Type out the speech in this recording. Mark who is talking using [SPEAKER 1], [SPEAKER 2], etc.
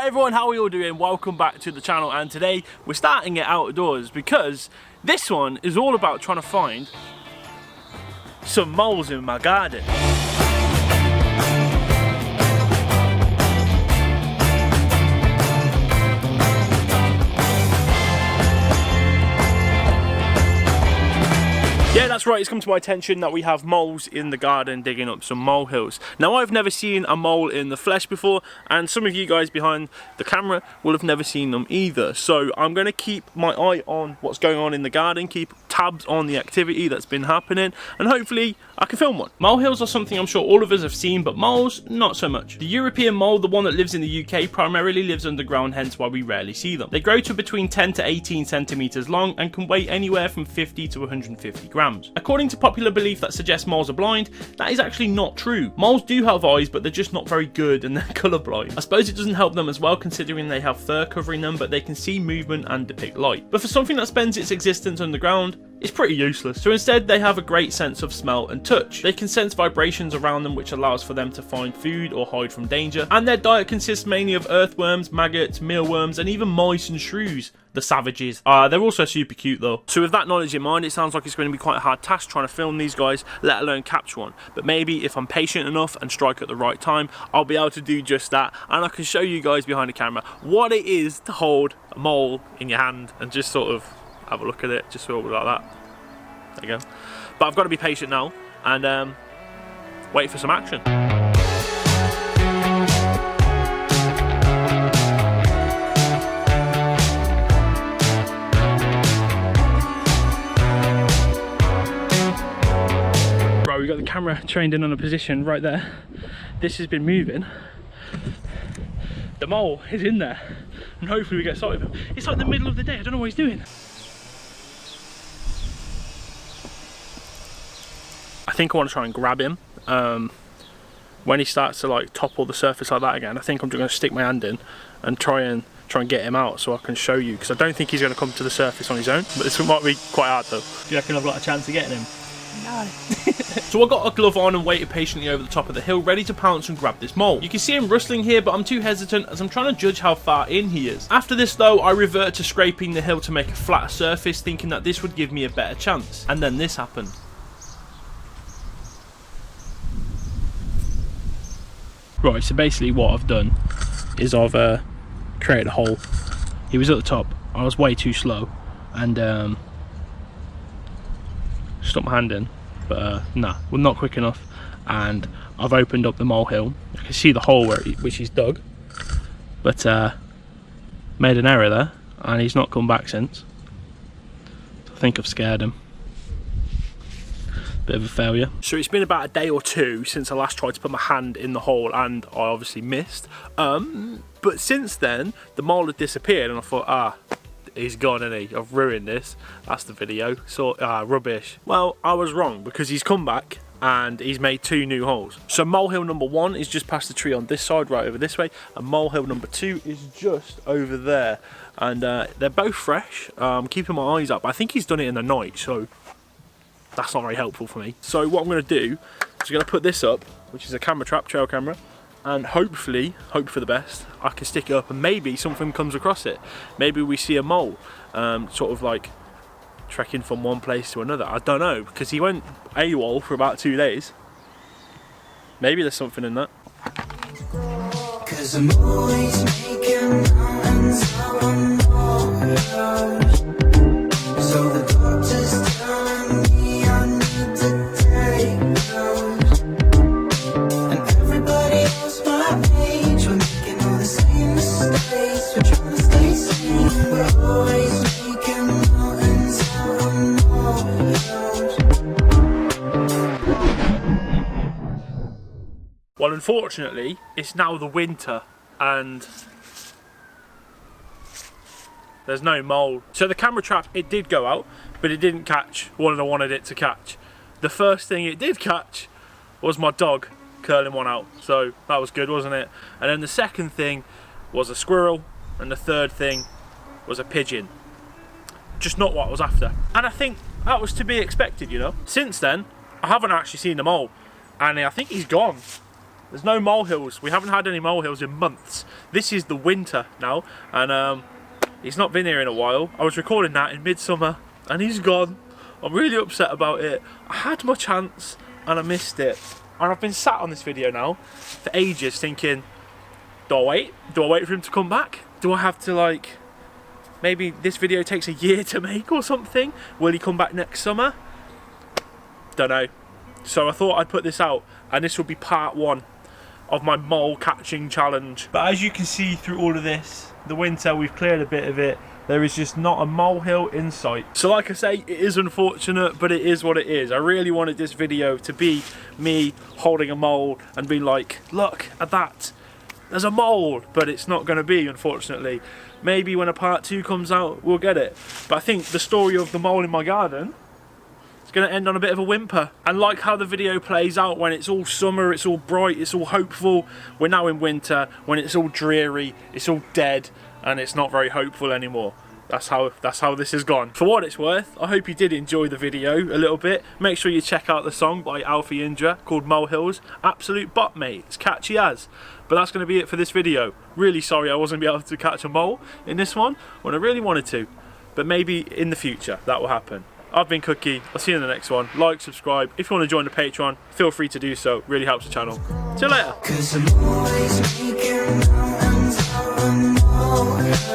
[SPEAKER 1] Hi everyone, how are you all doing? Welcome back to the channel, and today we're starting it outdoors because this one is all about trying to find some moles in my garden. Yeah, that's right, it's come to my attention that we have moles in the garden digging up some molehills. Now, I've never seen a mole in the flesh before, and some of you guys behind the camera will have never seen them either. So I'm going to keep my eye on what's going on in the garden, keep tabs on the activity that's been happening, and hopefully I can film one. Molehills are something I'm sure all of us have seen, but moles, not so much. The European mole, the one that lives in the UK, primarily lives underground, hence why we rarely see them. They grow to between 10 to 18 centimeters long and can weigh anywhere from 50 to 150 grams. According to popular belief that suggests moles are blind, that is actually not true. Moles do have eyes, but they're just not very good and they're colourblind. I suppose it doesn't help them as well, considering they have fur covering them, but they can see movement and depict light. But for something that spends its existence underground, it's pretty useless. So instead, they have a great sense of smell and touch. They can sense vibrations around them, which allows for them to find food or hide from danger. And their diet consists mainly of earthworms, maggots, mealworms, and even mice and shrews. The savages. They're also super cute though. So with that knowledge in mind, it sounds like it's going to be quite a hard task trying to film these guys, let alone capture one. But maybe if I'm patient enough and strike at the right time, I'll be able to do just that. And I can show you guys behind the camera what it is to hold a mole in your hand and just sort of have a look at it, just sort of like that. There you go. But I've got to be patient now and wait for some action. Right, we've got the camera trained in on a position right there. This has been moving. The mole is in there, and hopefully we get sight of him. It's like the middle of the day. I don't know what he's doing. I think I want to try and grab him when he starts to like topple the surface like that again. I think I'm just going to stick my hand in and try and get him out so I can show you, because I don't think he's going to come to the surface on his own, but this might be quite hard though. Do you reckon I've got a chance of getting him? No. So I got a glove on and waited patiently over the top of the hill, ready to pounce and grab this mole. You can see him rustling here, but I'm too hesitant as I'm trying to judge how far in he is. After this though, I revert to scraping the hill to make a flatter surface, thinking that this would give me a better chance. And then this happened. Right, so basically what I've done is I've created a hole. He was at the top, I was way too slow, and stuck my hand in, but nah, well, not quick enough, and I've opened up the molehill. You can see the hole which he's dug, but made an error there, and he's not come back since. So I think I've scared him. Bit of a failure. So it's been about a day or two since I last tried to put my hand in the hole, and I obviously missed. But since then, the mole had disappeared, and I thought, he's gone, isn't he? I've ruined this. That's the video. So, rubbish. Well, I was wrong, because he's come back and he's made 2 new holes. So molehill number 1 is just past the tree on this side, right over this way, and molehill number 2 is just over there. And they're both fresh. I'm keeping my eyes up. I think he's done it in the night, so that's not very helpful for me. So what I'm going to do is I'm going to put this up, which is a camera trap, trail camera, and hopefully, hope for the best, I can stick it up and maybe something comes across it. Maybe we see a mole, sort of like trekking from one place to another. I don't know, because he went AWOL for about 2 days. Maybe there's something in that. 'Cause I'm always making mountains out on molehills. So the doctor's telling me I need to take those. And everybody else my age, we're making all the same mistakes. We're trying to stay sane, we're always making mountains out on molehills. Well, unfortunately, it's now the winter and there's no mole. So the camera trap, it did go out, but it didn't catch what I wanted it to catch. The first thing it did catch was my dog curling one out. So that was good, wasn't it? And then the second thing was a squirrel, and the third thing was a pigeon. Just not what I was after. And I think that was to be expected, you know. Since then, I haven't actually seen the mole, and I think he's gone. There's no molehills. We haven't had any molehills in months. This is the winter now, and he's not been here in a while. I was recording that in midsummer, and he's gone. I'm really upset about it. I had my chance, and I missed it. And I've been sat on this video now for ages thinking, do I wait? Do I wait for him to come back? Do I have to, like, maybe this video takes a year to make or something? Will he come back next summer? Don't know. So I thought I'd put this out, and this will be part 1 of my mole catching challenge. But as you can see through all of this, the winter, we've cleared a bit of it. There is just not a molehill in sight. So like I say, it is unfortunate, but it is what it is. I really wanted this video to be me holding a mole and being like, look at that, there's a mole, but it's not going to be, unfortunately. Maybe when a part 2 comes out, we'll get it. But I think the story of the mole in my garden is going to end on a bit of a whimper. And like how the video plays out when it's all summer, it's all bright, it's all hopeful, we're now in winter when it's all dreary, it's all dead, and it's not very hopeful anymore. That's how this has gone. For what it's worth, I hope you did enjoy the video a little bit. Make sure you check out the song by Alfie Indra called Molehills. Absolute bop, mate. It's catchy as. But that's going to be it for this video. Really sorry I wasn't able to catch a mole in this one when I really wanted to. But maybe in the future that will happen. I've been Cookie. I'll see you in the next one. Like, subscribe. If you want to join the Patreon, feel free to do so. Really helps the channel. See you later.